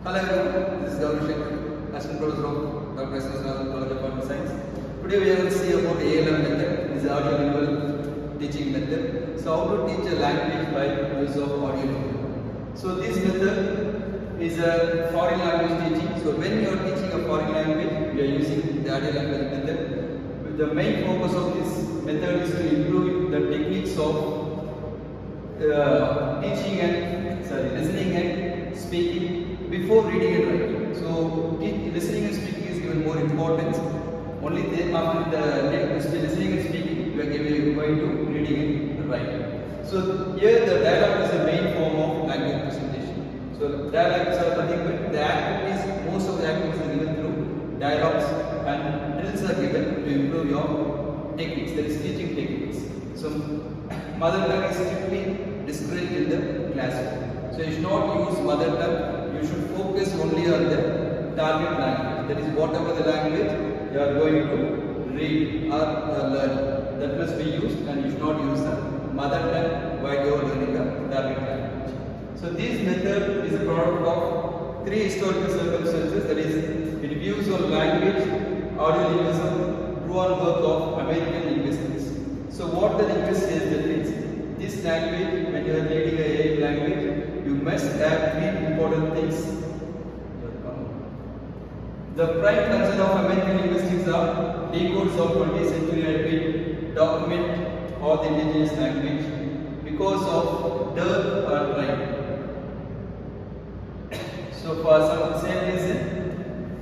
Hello everyone, this is Gowrishankar, Assistant Professor of Dr.SNSRCAS College of Art and Science. Today we are going to see about ALM method, this is audio-lingual teaching method. So how to teach a language by use of audio-lingual. So this method is a foreign language teaching. So when you are teaching a foreign language, we are using the audio-language method. The main focus of this method is to improve the techniques of teaching and listening and speaking before reading and writing. So listening and speaking is given more importance. Only then after the listening and speaking, we are going to reading and writing. So here the dialogue is the main form of language presentation. So dialogues are nothing but the activities. Most of the activities are given through dialogues and drills are given to improve your techniques. That is teaching techniques. So mother tongue is strictly discouraged in the classroom. So you should not use mother tongue. You should focus only on the target language. That is whatever the language you are going to read or learn. That must be used, and you should not use the mother tongue while you are learning the target language. So this method is a product of three historical circumstances. That is, it views on language, audio-linguism, proven work of American linguistics. So what the linguist says, that is, this language, when you are reading a language, you must have three important things. The prime concern of American linguistics are decodes of 20th century had been document all the indigenous language because of dearth or crime. So for some same reason,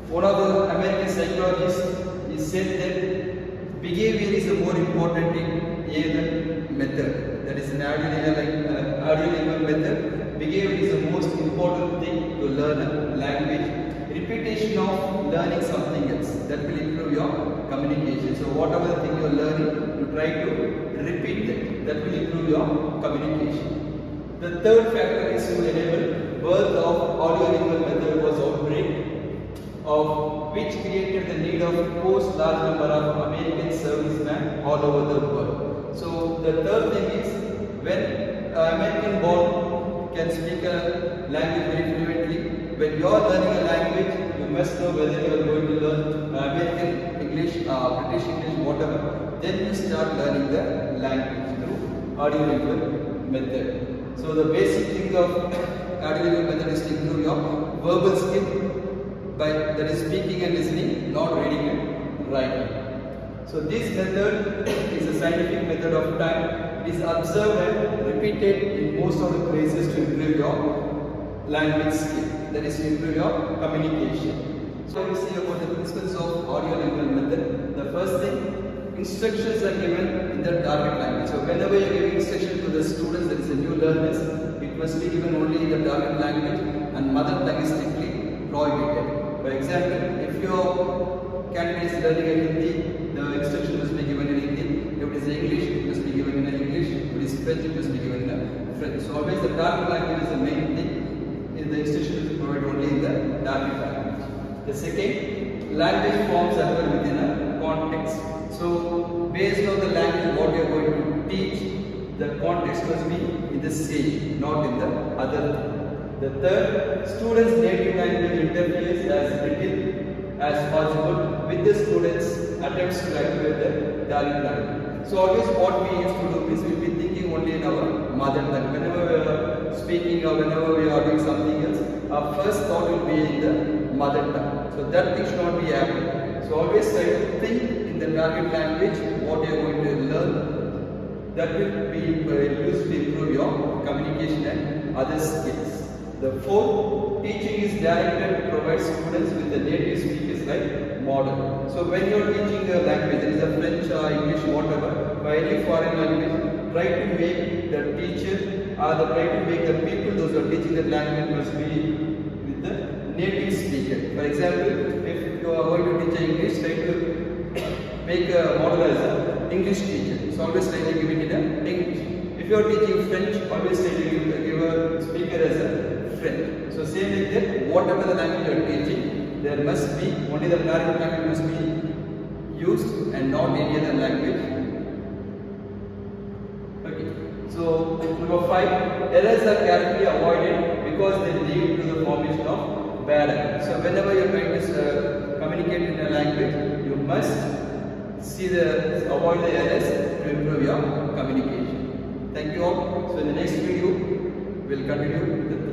one of the American psychologists is said that behavior is a more important in ALM method. That is an audio-lingual method. Behavior is the most important thing to learn a language. Repetition of learning something else, that will improve your communication. So whatever the thing you are learning, you try to repeat that. That will improve your communication. The third factor is to enable birth of audio-lingual method was outbreak of which created the need of post large number of American servicemen all over the world. So the third thing is, when American born can speak a language very fluently, when you are learning a language, you must know whether you are going to learn American English, British English, whatever. Then you start learning the language through audio-lingual method. So the basic thing of audio-lingual method is to improve your verbal skill by that is speaking and listening, not reading and writing. So this method is a scientific method of time. It is observed and repeated in most of the places to improve your language skill. That is to improve your communication. So we see about the principles of audio-lingual method. The first thing, instructions are given in the target language. So whenever you are giving instruction to the students, that is a new learners, it must be given only in the target language, and mother tongue is strictly prohibited. For example, if your candidate is learning a Hindi, the instruction must be given in Hindi. If it is English, it must be given in English. If it is French, it must be given in French. So always the target language is the main thing. The instruction is provided only in the target language. The second, language forms occur within a context. So based on the language what you are going to teach, the context must be in the same, not in the other thing. The third, students' native language interferes as little as possible with the students' attempts to activate the target language. So always what we used to do is we will be thinking only in our mother tongue. Whenever we are speaking or whenever we are doing something else, our first thought will be in the mother tongue. So that thing should not be happening. So always try to think in the target language what you are going to learn. That will be used to improve your communication and other skills. The fourth, teaching is directed to provide students with the native speakers like model. So when you are teaching a language, there is a French or English, whatever, by any foreign language, try to make the teacher or try to make the people those who are teaching that language must be with the native speaker. For example, if you are going to teach English, try to make a model as an English teacher. So always try to give it in English. If you are teaching French, always try to give a speaker as a French. So same like that, whatever the language you are teaching, there must be only the target language must be used and not any other language. Okay. So number 5, errors are carefully avoided because they lead to the formation of parallel. So whenever you are trying to communicate in a language, you must avoid the errors to improve your communication. Thank you all. So in the next video, we'll continue the